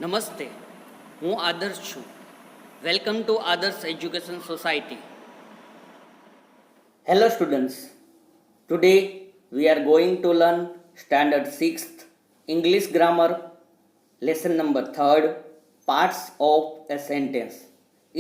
નમસ્તે, હું આદર્શ છું. વેલકમ ટુ આદર્શ education society. Hello students, today we are going to learn standard 6th English grammar lesson number 3rd, parts of a sentence.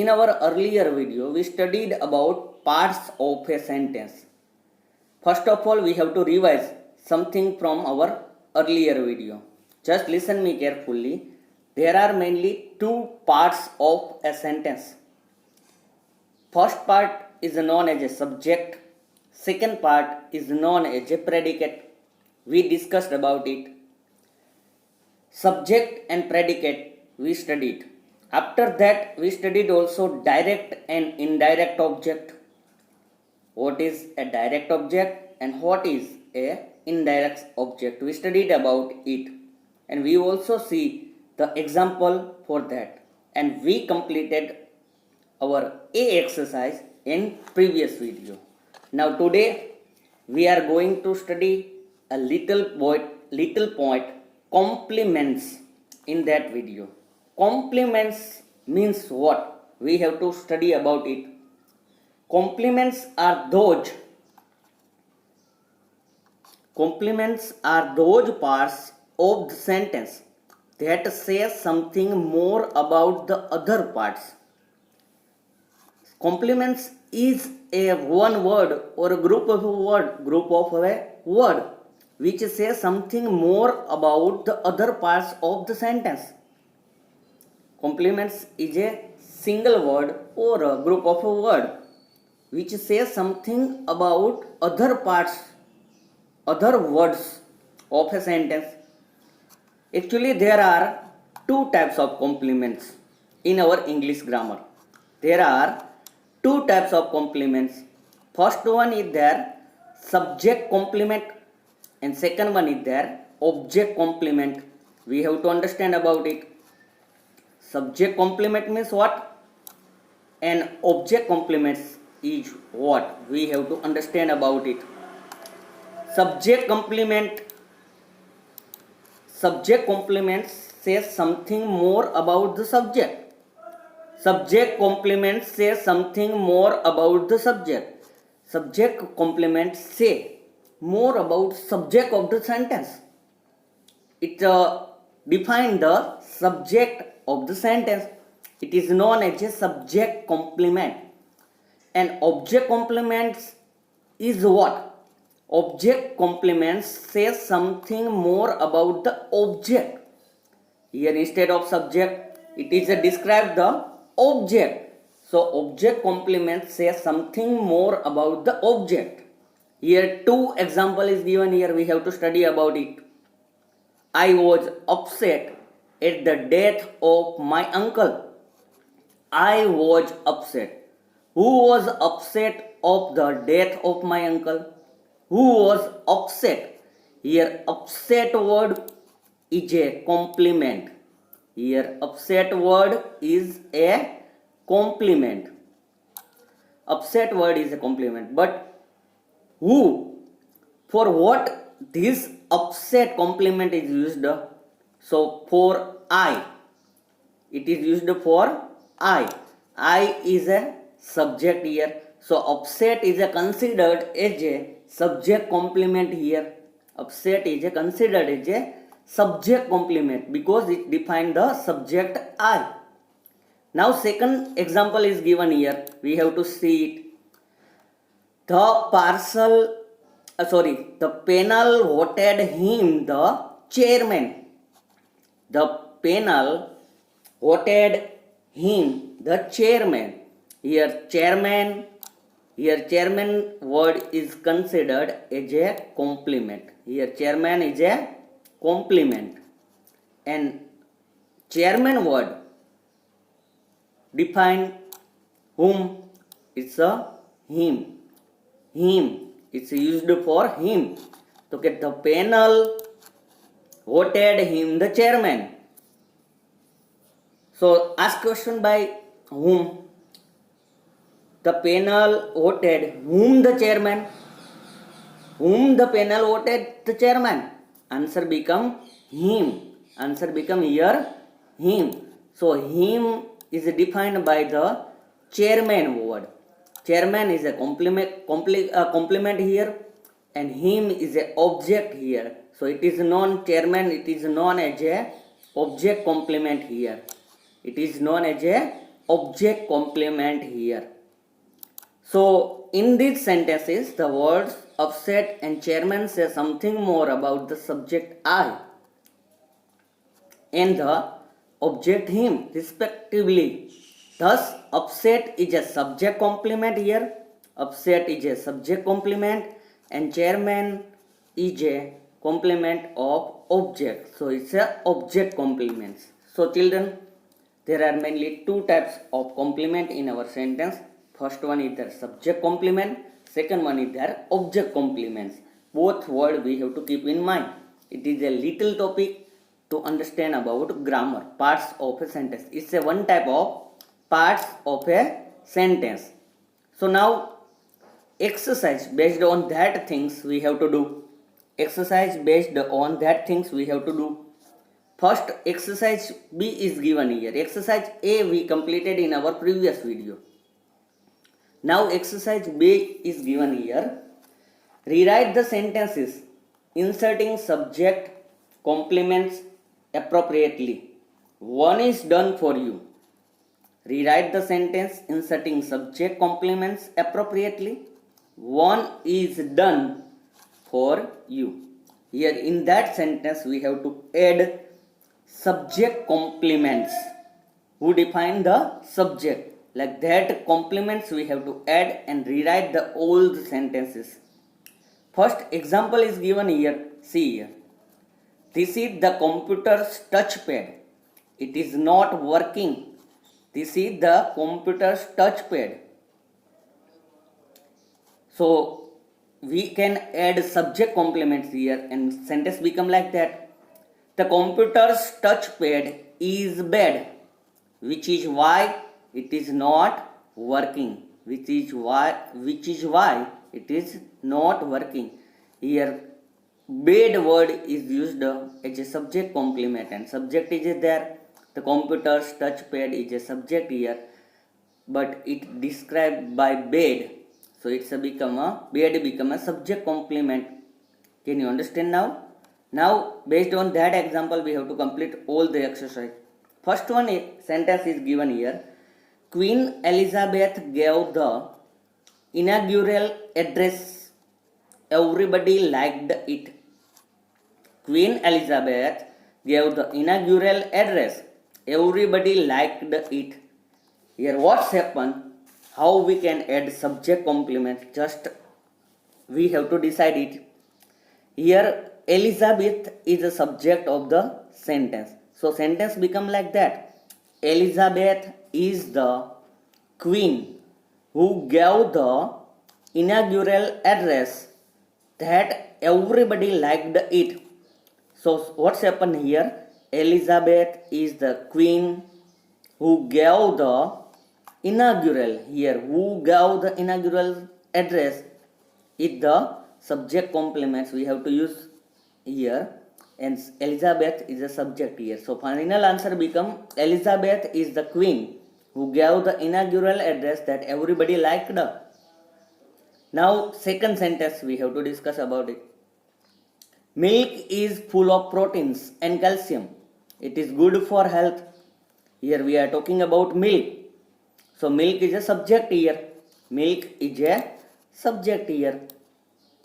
In our earlier video we studied about parts of a sentence. First of all we have to revise something from our earlier video. Just listen me carefully. There are mainly two parts of a sentence. First part is known as a subject. Second part is known as a predicate. We discussed about it. Subject and predicate we studied. After that we studied also direct and indirect object. What is a direct object and what is a indirect object? We studied about it. And we also see the example for that, and we completed our A exercise in previous video. Now today we are going to study a little point complements in that video. Complements means what? We have to study about it. Complements are those parts of the sentence that say something more about the other parts. Complements is a one word or a group of a word which say something more about the other parts of the sentence. Complements is a single word or a group of a word which says something about other words of a sentence. Actually, there are two types of complements in our English grammar. There are two types of complements. First one is their subject complement and second one is their object complement. We have to understand about it. Subject complement means what? And object complements is what? We have to understand about it. Subject complement says something more about the subject. Subject complement says something more about the subject. Subject complement say more about subject of the sentence. It defines the subject of the sentence. It is known as a subject complement. And object complements is what? Object complements says something more about the object. Here instead of subject, it is describe the object. So object complement says something more about the object. Here two example is given. Here we have to study about it. I was upset at the death of my uncle. I was upset. Who was upset of the death of my uncle? Who was upset? Here upset word is a complement. Here upset word is a complement. Upset word is a complement. But who? For what this upset complement is used? So for I. It is used for I. I is a subject here. So upset is considered as a subject complement here. Upset is considered as a subject complement because it defines the subject I. Now second example is given here. We have to see it. The panel voted him the chairman. The panel voted him the chairman. Here chairman word is considered as a complement. Here chairman is a complement. And chairman word define whom? It's a him. It's used for him. So get the panel voted him the chairman. So ask question by whom? The panel voted whom the chairman? Whom the panel voted the chairman? Answer become him. Answer become here him. So him is defined by the chairman word. Chairman is a complement here, and him is a object here. So it is known chairman. It is known as a object complement here. It is known as a object complement here. So in these sentences, the words upset and chairman say something more about the subject I and the object him respectively. Thus, upset is a subject complement here. Upset is a subject complement, and chairman is a complement of object. So it's a object complements. So children, there are mainly two types of complement in our sentence. First one is their subject complement. Second one is their object complements. Both words we have to keep in mind. It is a little topic to understand about grammar, parts of a sentence. It's a one type of parts of a sentence. So now exercise based on that things we have to do. Exercise based on that things we have to do. First exercise B is given here. Exercise A we completed in our previous video. Now exercise B is given here. Rewrite the sentences inserting subject complements appropriately. One is done for you. Rewrite the sentence inserting subject complements appropriately. One is done for you. Here in that sentence we have to add subject complements. Who define the subject? Like that complements we have to add and rewrite the old sentences. First example is given here. See here. This is the computer's touchpad. It is not working. This is the computer's touchpad. So we can add subject complements here and sentence become like that. The computer's touchpad is bad, which is why it is not working. Which is why it is not working. Here bad word is used as a subject complement, and subject is there. The computer's touchpad is a subject here, but it described by bad, so it's a become a subject complement. Can you understand now? Now based on that example we have to complete all the exercise. First one sentence is given here. Queen Elizabeth gave the inaugural address. Everybody liked it. Queen Elizabeth gave the inaugural address. Everybody liked it. Here what's happened? How we can add subject complement? Just we have to decide it. Here Elizabeth is the subject of the sentence. So sentence become like that. Elizabeth is the queen who gave the inaugural address that everybody liked it. So what's happened here? Elizabeth is the queen who gave the inaugural. Here who gave the inaugural address is the subject complements we have to use here, and Elizabeth is a subject here. So final answer become Elizabeth is the queen who gave the inaugural address that everybody liked. Now second sentence we have to discuss about it. Milk is full of proteins and calcium. It is good for health. Here we are talking about milk. So milk is a subject here. Milk is a subject here.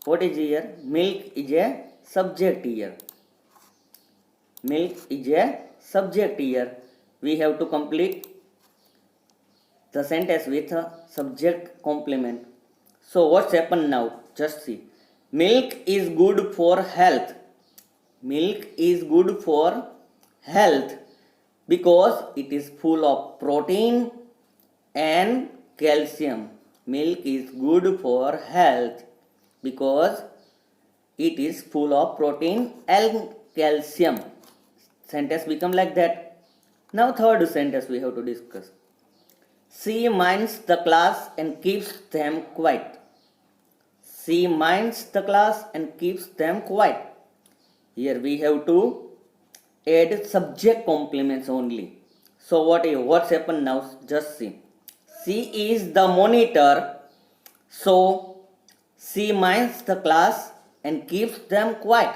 What is here? Milk is a subject here. Milk is a subject here. We have to complete the sentence with a subject complement. So what's happened now? Just see. Milk is good for health. Milk is good for health because it is full of protein and calcium. Milk is good for health because it is full of protein and calcium. Sentence become like that. Now third sentence we have to discuss. She minds the class and keeps them quiet. She minds the class and keeps them quiet. Here we have to add subject complements only. So what's happened now? Just see. She is the monitor, so she minds the class and keeps them quiet.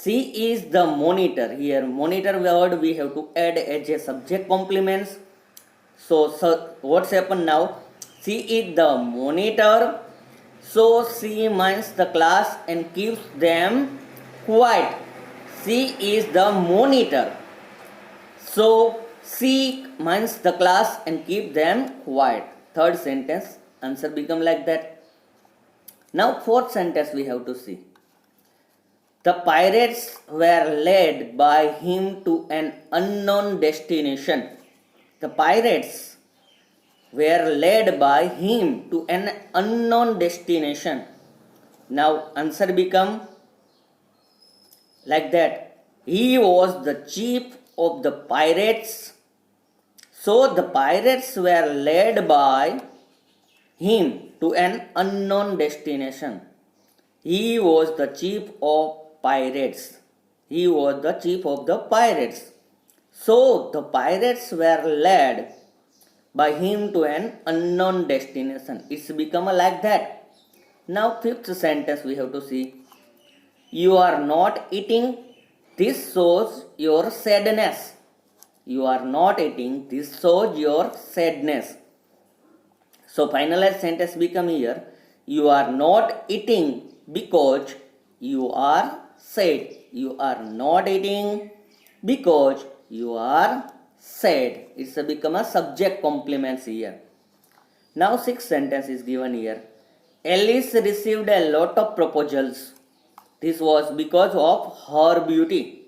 She is the monitor. Here, monitor word we have to add as a subject complements. So what's happened now? She is the monitor, so she minds the class and keeps them quiet. She is the monitor, so she minds the class and keep them quiet. Third sentence, answer become like that. Now fourth sentence we have to see. The pirates were led by him to an unknown destination. The pirates were led by him to an unknown destination. Now answer become like that. He was the chief of the pirates. So the pirates were led by him to an unknown destination. He was the chief of pirates. He was the chief of the pirates. So the pirates were led by him to an unknown destination. It's become like that. Now fifth sentence we have to see. You are not eating. This shows your sadness. You are not eating. This shows your sadness. So finalized sentence become here. You are not eating because you are sad. You are not eating because you are sad. It's become a subject complements here. Now sixth sentence is given here. Alice received a lot of proposals. This was because of her beauty.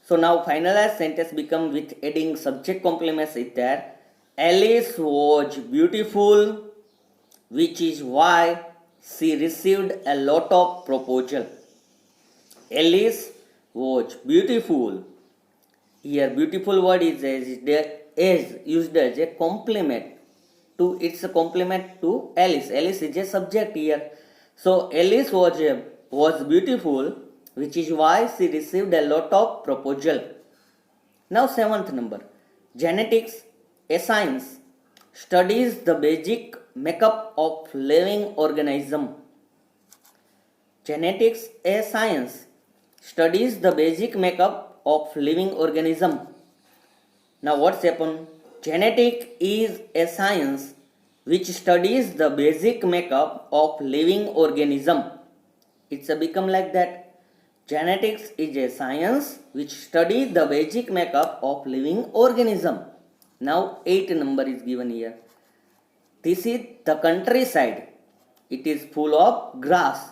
So now finalized sentence become with adding subject complements is there. Alice was beautiful, which is why she received a lot of proposal. Alice was beautiful. Here beautiful word is used as a complement to, it's a complement to Alice. Alice is a subject here. So Alice was beautiful, which is why she received a lot of proposal. Now seventh number. Genetics, a science, studies the basic makeup of living organism. Genetics, a science, studies the basic makeup of living organism. Now what's happened? Genetic is a science which studies the basic makeup of living organism. It's a become like that. Genetics is a science which studies the basic makeup of living organism. Now 8 number is given here. This is the countryside. It is full of grass.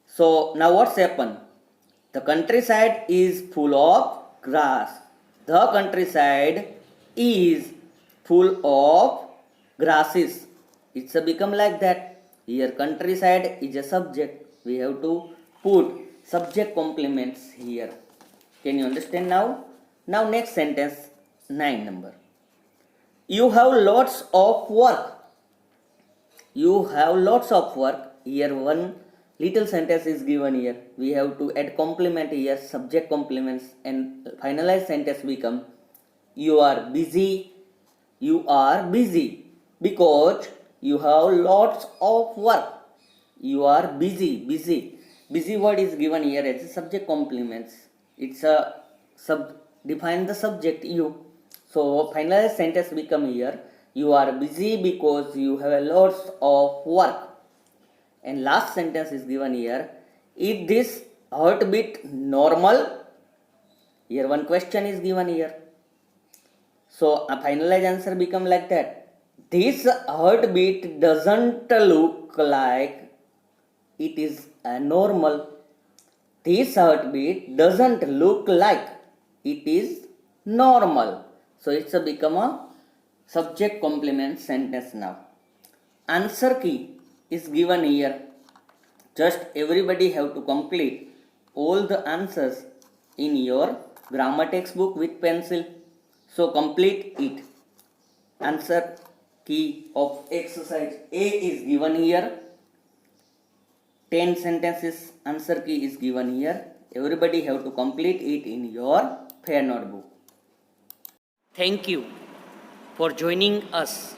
So now what's happened? The countryside is full of grass. The countryside is full of grasses. It's a become like that. Here countryside is a subject. We have to put subject complements here. Can you understand now? Now next sentence, 9 number. You have lots of work. You have lots of work. Here one little sentence is given here. We have to add complement here, subject complements, and finalized sentence become you are busy. You are busy because you have lots of work. You are busy. Busy word is given here as a subject complements. It's a define the subject you. So finalized sentence become here. You are busy because you have lots of work. And last sentence is given here. Is this heartbeat normal? Here one question is given here. So a finalized answer become like that. This heartbeat doesn't look like it is normal. This heartbeat doesn't look like it is normal. So it's a become a subject complement sentence now. Answer key is given here. Just everybody have to complete all the answers in your grammar textbook with pencil. So complete it. Answer key of exercise A is given here. 10 sentences answer key is given here. Everybody have to complete it in your fair notebook. Thank you for joining us